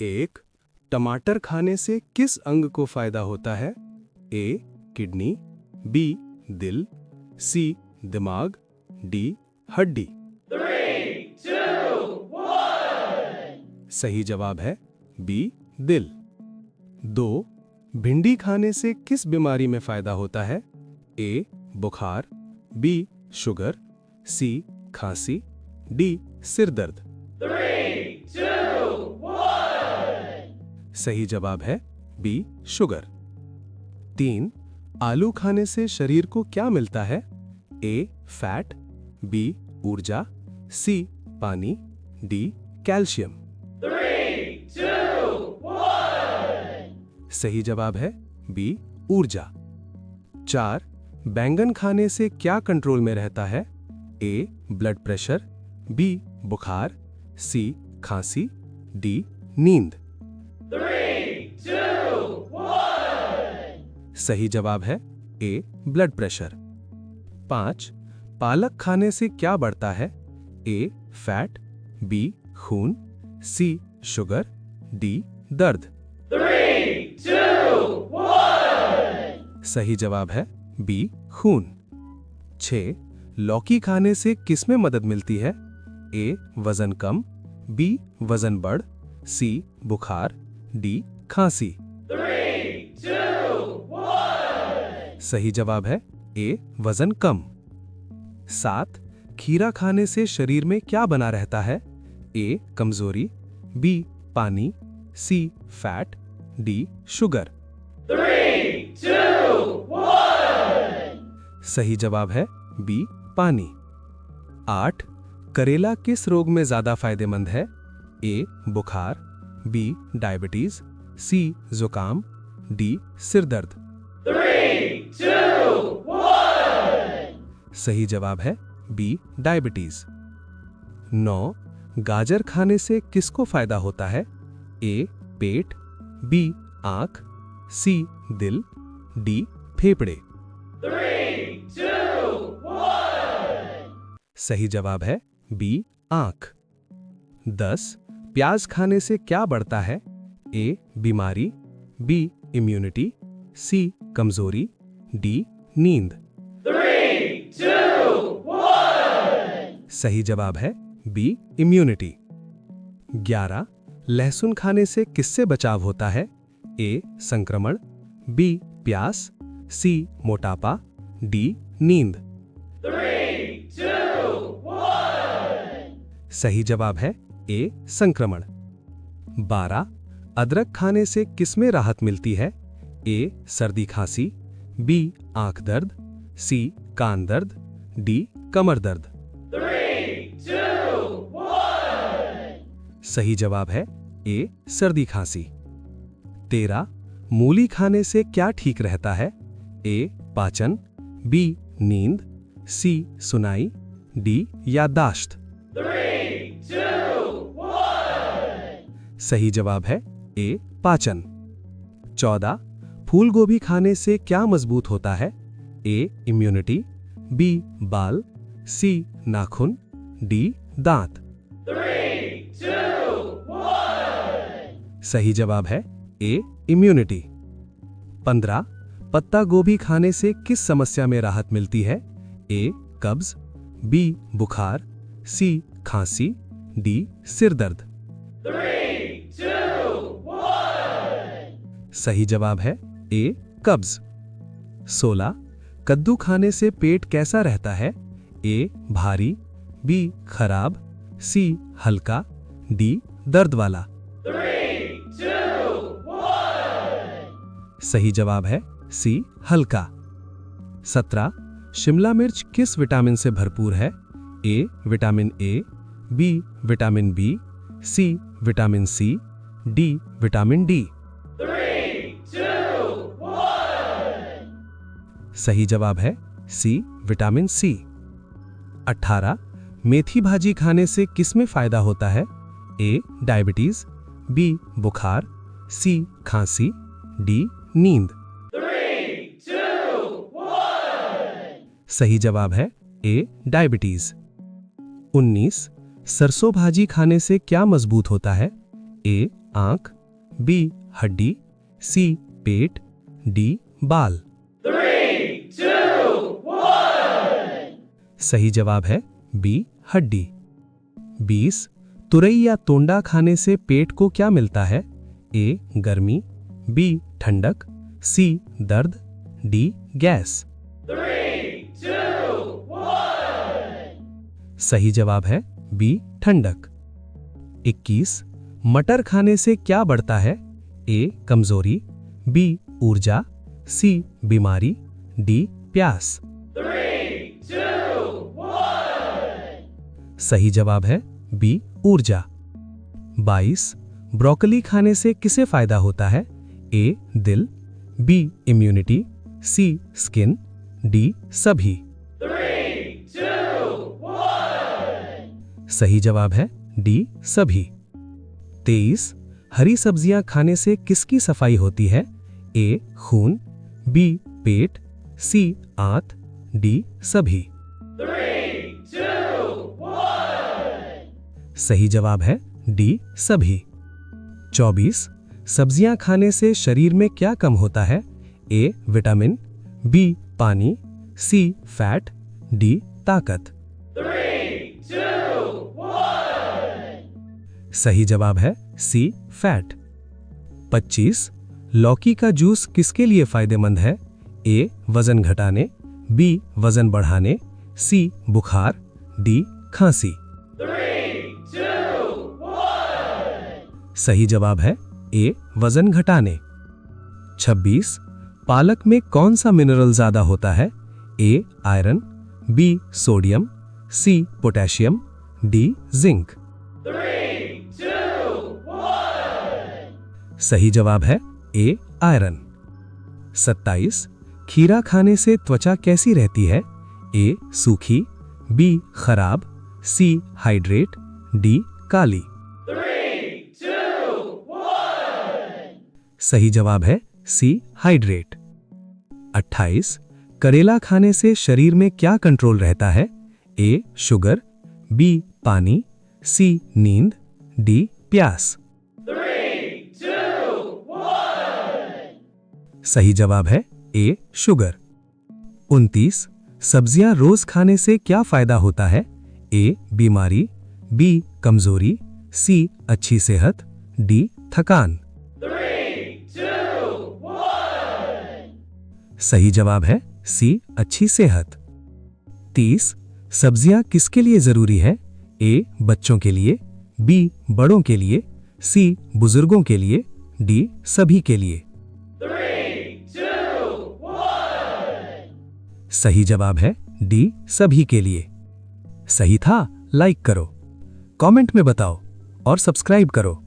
एक, टमाटर खाने से किस अंग को फायदा होता है? ए किडनी, बी दिल, सी दिमाग, डी हड्डी। 3, 2, 1. सही जवाब है बी दिल। दो, भिंडी खाने से किस बीमारी में फायदा होता है? ए बुखार, बी शुगर, सी खांसी, डी सिर दर्द। 3, 2, 1. सही जवाब है बी शुगर। तीन, आलू खाने से शरीर को क्या मिलता है? ए फैट, बी ऊर्जा, सी पानी, डी कैल्शियम। 3, 2, 1. सही जवाब है बी ऊर्जा। चार, बैंगन खाने से क्या कंट्रोल में रहता है? ए ब्लड प्रेशर, बी बुखार, सी खांसी, डी नींद। 3, 2, 1. सही जवाब है ए ब्लड प्रेशर। पांच, पालक खाने से क्या बढ़ता है? ए फैट, बी खून, सी शुगर, डी दर्द। 3, 2, 1. सही जवाब है बी खून। 6, लौकी खाने से किसमें मदद मिलती है? ए वजन कम, बी वजन बढ़, सी बुखार, डी खांसी। 3, 2, 1. सही जवाब है ए वजन कम। 7, खीरा खाने से शरीर में क्या बना रहता है? ए कमजोरी, बी पानी, सी फैट, डी शुगर। 3, 2, 1. सही जवाब है बी पानी। 8, करेला किस रोग में ज्यादा फायदेमंद है? ए बुखार, बी डायबिटीज, सी जुकाम, डी सिर दर्द। 3, 2, 1. सही जवाब है बी डायबिटीज। 9, गाजर खाने से किसको फायदा होता है? ए पेट, बी आंख, सी दिल, डी फेफड़े। 3, 2, 1. सही जवाब है बी आंख। 10, प्याज खाने से क्या बढ़ता है? ए बीमारी, बी इम्यूनिटी, सी कमजोरी, डी नींद। 3, 2, 1. सही जवाब है बी इम्यूनिटी। 11, लहसुन खाने से किससे बचाव होता है? ए संक्रमण, बी प्यास, सी मोटापा, डी नींद। 3, 2, 1. सही जवाब है ए संक्रमण। 12, अदरक खाने से किसमें राहत मिलती है? ए सर्दी खांसी, बी आंख दर्द, सी कान दर्द, डी कमर दर्द। 3, 2, 1. सही जवाब है ए सर्दी खांसी। 13, मूली खाने से क्या ठीक रहता है? ए पाचन, बी नींद, सी सुनाई, डी याददाश्त। 3, 2, 1. सही जवाब है ए पाचन। 14, फूल गोभी खाने से क्या मजबूत होता है? ए इम्यूनिटी, बी बाल, सी नाखून, डी दांत। 3, 2, 1. सही जवाब है ए इम्यूनिटी। 15, पत्ता गोभी खाने से किस समस्या में राहत मिलती है? ए कब्ज, बी बुखार, सी खांसी, डी सिर दर्द। 3, 2, 1. सही जवाब है ए कब्ज। 16, कद्दू खाने से पेट कैसा रहता है? ए भारी, बी खराब, सी हल्का, डी दर्द वाला। 3, 2, 1. सही जवाब है सी हल्का। 17, शिमला मिर्च किस विटामिन से भरपूर है? A vitamin A, B vitamin B, C vitamin C, D vitamin D. 3, 2, 1. सही जवाब है सी विटामिन सी। 18, मेथी भाजी खाने से किसमें फायदा होता है? ए डायबिटीज, बी बुखार, सी खांसी, डी नींद। 3, 2, 1. सही जवाब है ए डायबिटीज। 19, सरसों भाजी खाने से क्या मजबूत होता है? ए आंख, बी हड्डी, सी पेट, डी बाल। 3, 2, 1. सही जवाब है बी हड्डी। 20 तुरई या तोंडा खाने से पेट को क्या मिलता है? ए गर्मी, बी ठंडक, सी दर्द, डी गैस। 3, 2, 1. सही जवाब है बी ठंडक। 21 मटर खाने से क्या बढ़ता है? ए कमजोरी, बी ऊर्जा, सी बीमारी, डी प्यास। 3, 2, 1. सही जवाब है बी ऊर्जा। 22 ब्रोकली खाने से किसे फायदा होता है? ए दिल, बी इम्यूनिटी, सी स्किन, डी सभी। 3, 2, 1. सही जवाब है डी सभी। 23 हरी सब्जियां खाने से किसकी सफाई होती है? ए खून, बी पेट, सी आंत, डी सभी। 3, 2, 1. सही जवाब है डी सभी। 24 सब्जियां खाने से शरीर में क्या कम होता है? ए विटामिन, बी पानी, सी फैट, डी ताकत। 3, 2, 1. सही जवाब है सी फैट। 25 लौकी का जूस किसके लिए फायदेमंद है? ए वजन घटाने, बी वजन बढ़ाने, सी बुखार, डी खांसी। 3, 2, 1. सही जवाब है ए वजन घटाने। 26 पालक में कौन सा मिनरल ज्यादा होता है? A iron, B sodium, C potassium, D zinc. 3, 2, 1. सही जवाब है ए आयरन। 27 खीरा खाने से त्वचा कैसी रहती है? ए सूखी, बी खराब, सी हाइड्रेट, डी काली। 3, 2, 1. सही जवाब है सी हाइड्रेट। 28 करेला खाने से शरीर में क्या कंट्रोल रहता है? ए शुगर, बी पानी, सी नींद, डी प्यास। 3, 2, 1. सही जवाब है ए शुगर। 29 सब्जियां रोज खाने से क्या फायदा होता है? ए बीमारी, बी कमजोरी, सी अच्छी सेहत, डी थकान। 3, 2, 1. सही जवाब है सी अच्छी सेहत। 30 सब्जियां किसके लिए जरूरी है? ए बच्चों के लिए, बी बड़ों के लिए, सी बुजुर्गों के लिए, डी सभी के लिए। 3, 2, 1. सही जवाब है डी सभी के लिए। सही था? लाइक करो, कमेंट में बताओ और सब्सक्राइब करो।